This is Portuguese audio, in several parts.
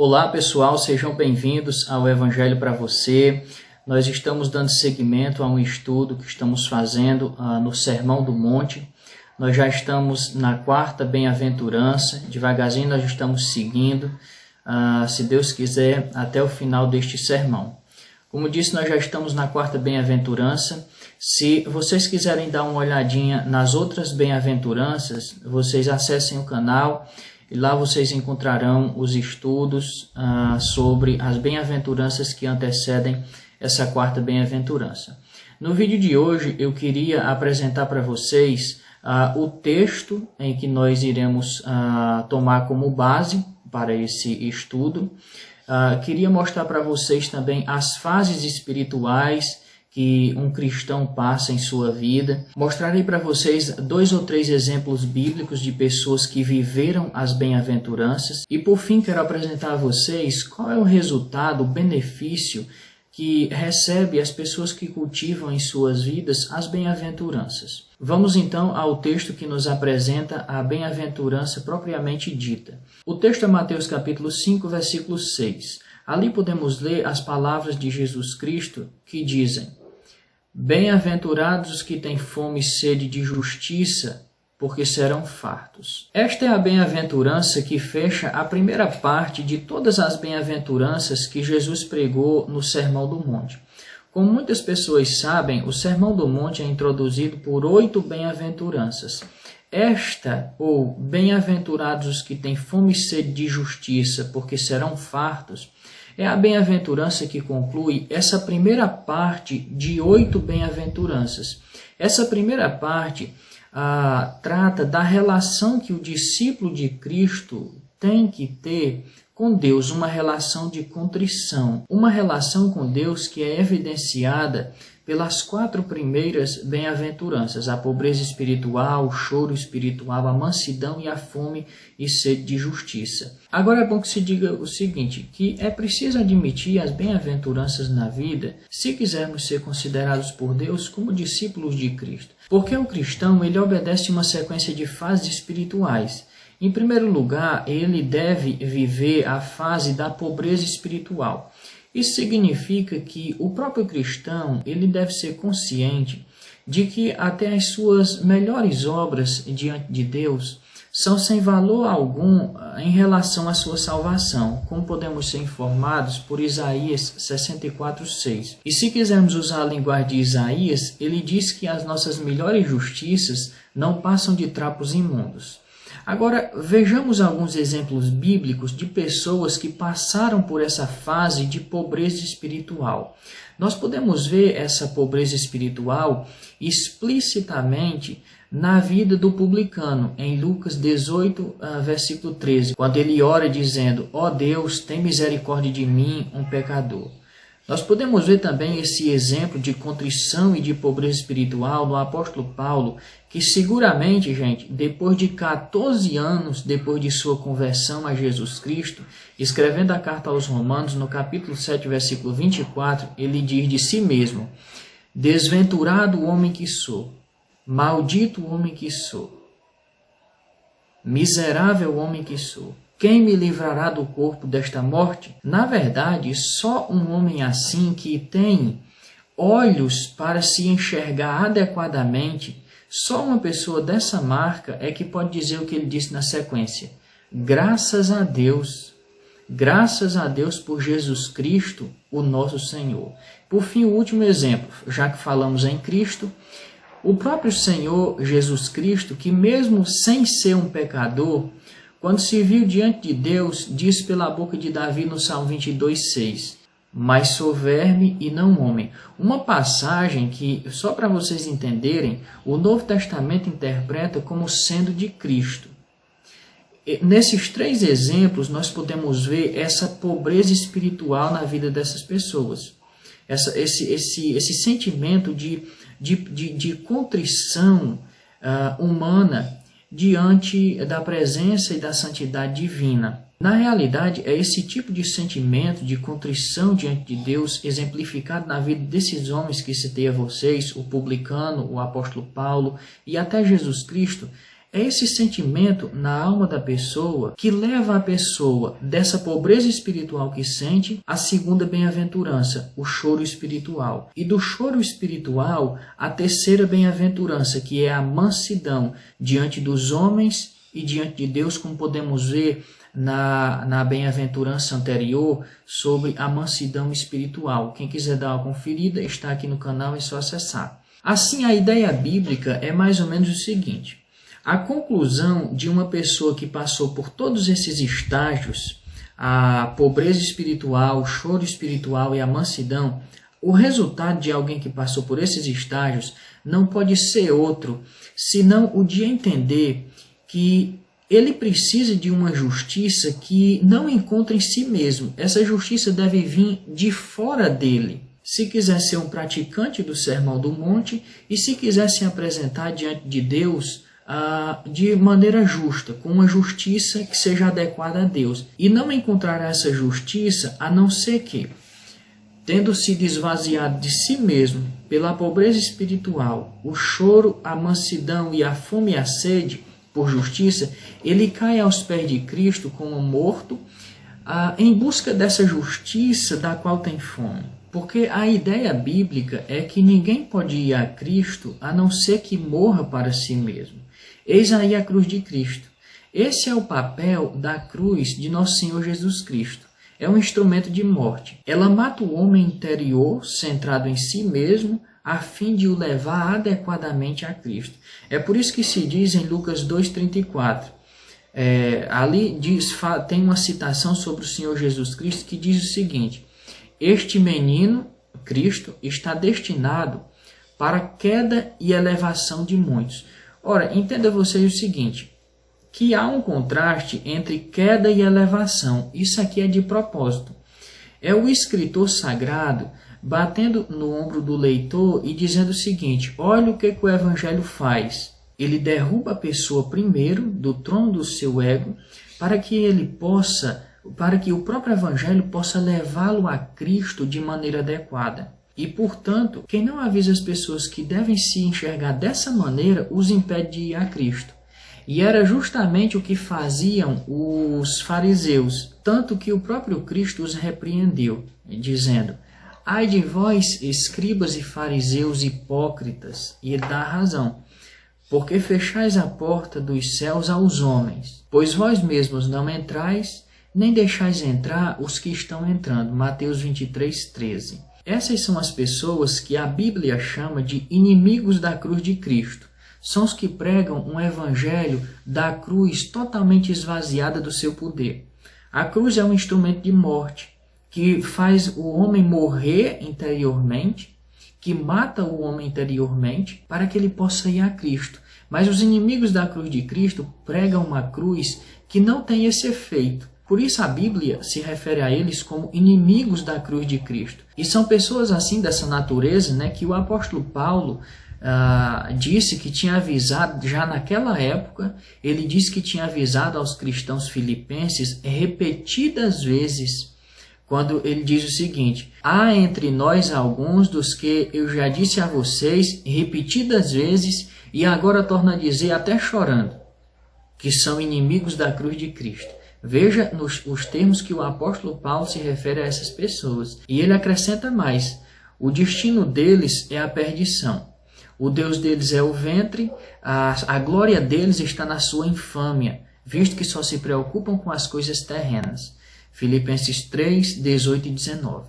Olá pessoal, sejam bem-vindos ao Evangelho para você. Nós estamos dando seguimento a um estudo que estamos fazendo no Sermão do Monte. Nós já estamos na quarta bem-aventurança, devagarzinho nós estamos seguindo, se Deus quiser, até o final deste sermão. Como disse, nós já estamos na quarta bem-aventurança. Se vocês quiserem dar uma olhadinha nas outras bem-aventuranças, vocês acessem o canal e lá vocês encontrarão os estudos sobre as bem-aventuranças que antecedem essa quarta bem-aventurança. No vídeo de hoje eu queria apresentar para vocês o texto em que nós iremos tomar como base para esse estudo. Queria mostrar para vocês também as fases espirituais que um cristão passa em sua vida. Mostrarei para vocês 2 ou 3 exemplos bíblicos de pessoas que viveram as bem-aventuranças. E por fim quero apresentar a vocês qual é o resultado, o benefício que recebe as pessoas que cultivam em suas vidas as bem-aventuranças. Vamos então ao texto que nos apresenta a bem-aventurança propriamente dita. O texto é Mateus capítulo 5, versículo 6. Ali podemos ler as palavras de Jesus Cristo que dizem: Bem-aventurados os que têm fome e sede de justiça, porque serão fartos. Esta é a bem-aventurança que fecha a primeira parte de todas as bem-aventuranças que Jesus pregou no Sermão do Monte. Como muitas pessoas sabem, o Sermão do Monte é introduzido por 8 bem-aventuranças. Esta, ou bem-aventurados os que têm fome e sede de justiça, porque serão fartos, é a bem-aventurança que conclui essa primeira parte de 8 bem-aventuranças. Essa primeira parte trata da relação que o discípulo de Cristo tem que ter com Deus, uma relação de contrição, uma relação com Deus que é evidenciada pelas 4 primeiras bem-aventuranças: a pobreza espiritual, o choro espiritual, a mansidão e a fome e sede de justiça. Agora é bom que se diga o seguinte, que é preciso admitir as bem-aventuranças na vida se quisermos ser considerados por Deus como discípulos de Cristo. Porque o cristão, ele obedece uma sequência de fases espirituais. Em primeiro lugar, ele deve viver a fase da pobreza espiritual. Isso significa que o próprio cristão ele deve ser consciente de que até as suas melhores obras diante de Deus são sem valor algum em relação à sua salvação, como podemos ser informados por Isaías 64:6. E se quisermos usar a linguagem de Isaías, ele diz que as nossas melhores justiças não passam de trapos imundos. Agora, vejamos alguns exemplos bíblicos de pessoas que passaram por essa fase de pobreza espiritual. Nós podemos ver essa pobreza espiritual explicitamente na vida do publicano, em Lucas 18, versículo 13, quando ele ora dizendo: Ó Deus, tem misericórdia de mim, um pecador. Nós podemos ver também esse exemplo de contrição e de pobreza espiritual no apóstolo Paulo, que seguramente, gente, depois de 14 anos, depois de sua conversão a Jesus Cristo, escrevendo a carta aos Romanos, no capítulo 7, versículo 24, ele diz de si mesmo: Desventurado o homem que sou, maldito o homem que sou, miserável homem que sou. Quem me livrará do corpo desta morte? Na verdade, só um homem assim que tem olhos para se enxergar adequadamente, só uma pessoa dessa marca é que pode dizer o que ele disse na sequência: graças a Deus por Jesus Cristo, o nosso Senhor. Por fim, o último exemplo, já que falamos em Cristo, o próprio Senhor Jesus Cristo, que mesmo sem ser um pecador, quando se viu diante de Deus, disse pela boca de Davi no Salmo 22:6, mas sou verme e não homem. Uma passagem que, só para vocês entenderem, o Novo Testamento interpreta como sendo de Cristo. Nesses 3 exemplos, nós podemos ver essa pobreza espiritual na vida dessas pessoas. Esse sentimento de contrição humana diante da presença e da santidade divina. Na realidade, é esse tipo de sentimento de contrição diante de Deus, exemplificado na vida desses homens que citei a vocês, o publicano, o apóstolo Paulo e até Jesus Cristo, É esse sentimento na alma da pessoa que leva a pessoa dessa pobreza espiritual que sente à segunda bem-aventurança, o choro espiritual. E do choro espiritual, a terceira bem-aventurança, que é a mansidão diante dos homens e diante de Deus, como podemos ver na bem-aventurança anterior sobre a mansidão espiritual. Quem quiser dar uma conferida, está aqui no canal, é só acessar. Assim, a ideia bíblica é mais ou menos o seguinte: a conclusão de uma pessoa que passou por todos esses estágios, a pobreza espiritual, o choro espiritual e a mansidão, o resultado de alguém que passou por esses estágios não pode ser outro, senão o de entender que ele precisa de uma justiça que não encontra em si mesmo. Essa justiça deve vir de fora dele, se quiser ser um praticante do Sermão do Monte e se quiser se apresentar diante de Deus de maneira justa, com uma justiça que seja adequada a Deus. E não encontrará essa justiça a não ser que, tendo se esvaziado de si mesmo pela pobreza espiritual, o choro, a mansidão e a fome e a sede por justiça, ele cai aos pés de Cristo como morto, em busca dessa justiça da qual tem fome. Porque a ideia bíblica é que ninguém pode ir a Cristo a não ser que morra para si mesmo. Eis aí a cruz de Cristo. Esse é o papel da cruz de nosso Senhor Jesus Cristo. É um instrumento de morte. Ela mata o homem interior, centrado em si mesmo, a fim de o levar adequadamente a Cristo. É por isso que se diz em Lucas 2,34, ali tem uma citação sobre o Senhor Jesus Cristo que diz o seguinte: este menino, Cristo, está destinado para a queda e elevação de muitos. Ora, entenda vocês o seguinte, que há um contraste entre queda e elevação. Isso aqui é de propósito. É o escritor sagrado batendo no ombro do leitor e dizendo o seguinte: olha o que o Evangelho faz. Ele derruba a pessoa primeiro do trono do seu ego para que o próprio Evangelho possa levá-lo a Cristo de maneira adequada. E, portanto, quem não avisa as pessoas que devem se enxergar dessa maneira, os impede de ir a Cristo. E era justamente o que faziam os fariseus, tanto que o próprio Cristo os repreendeu, dizendo: ai de vós, escribas e fariseus hipócritas, e ele dá razão, porque fechais a porta dos céus aos homens, pois vós mesmos não entrais, nem deixais entrar os que estão entrando. Mateus 23:13. Essas são as pessoas que a Bíblia chama de inimigos da cruz de Cristo. São os que pregam um evangelho da cruz totalmente esvaziada do seu poder. A cruz é um instrumento de morte, que faz o homem morrer interiormente, que mata o homem interiormente, para que ele possa ir a Cristo. Mas os inimigos da cruz de Cristo pregam uma cruz que não tem esse efeito. Por isso a Bíblia se refere a eles como inimigos da cruz de Cristo. E são pessoas assim dessa natureza, né, que o apóstolo Paulo disse que tinha avisado, já naquela época, ele disse que tinha avisado aos cristãos filipenses repetidas vezes, quando ele diz o seguinte: há entre nós alguns dos que eu já disse a vocês repetidas vezes, e agora torno a dizer até chorando, que são inimigos da cruz de Cristo. Veja os termos que o apóstolo Paulo se refere a essas pessoas. E ele acrescenta mais: o destino deles é a perdição. O Deus deles é o ventre, a glória deles está na sua infâmia, visto que só se preocupam com as coisas terrenas. Filipenses 3, 18 e 19.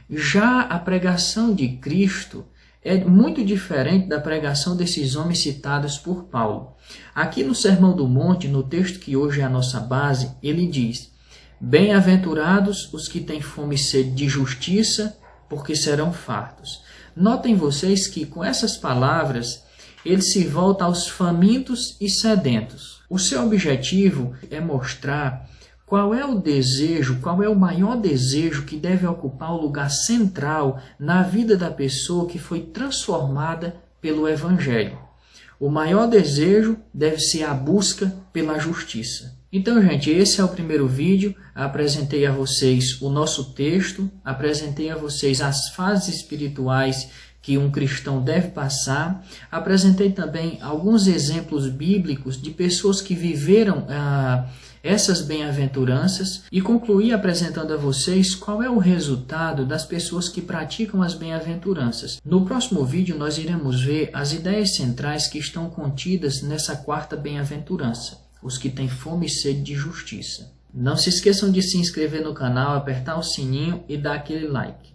Já a pregação de Cristo é muito diferente da pregação desses homens citados por Paulo. Aqui no Sermão do Monte, no texto que hoje é a nossa base, ele diz: bem-aventurados os que têm fome e sede de justiça, porque serão fartos. Notem vocês que com essas palavras ele se volta aos famintos e sedentos. O seu objetivo é mostrar qual é o desejo, qual é o maior desejo que deve ocupar o lugar central na vida da pessoa que foi transformada pelo Evangelho. O maior desejo deve ser a busca pela justiça. Então, gente, esse é o primeiro vídeo. Apresentei a vocês o nosso texto, apresentei a vocês as fases espirituais que um cristão deve passar. Apresentei também alguns exemplos bíblicos de pessoas que viveram essas bem-aventuranças e concluí apresentando a vocês qual é o resultado das pessoas que praticam as bem-aventuranças. No próximo vídeo nós iremos ver as ideias centrais que estão contidas nessa quarta bem-aventurança, os que têm fome e sede de justiça. Não se esqueçam de se inscrever no canal, apertar o sininho e dar aquele like.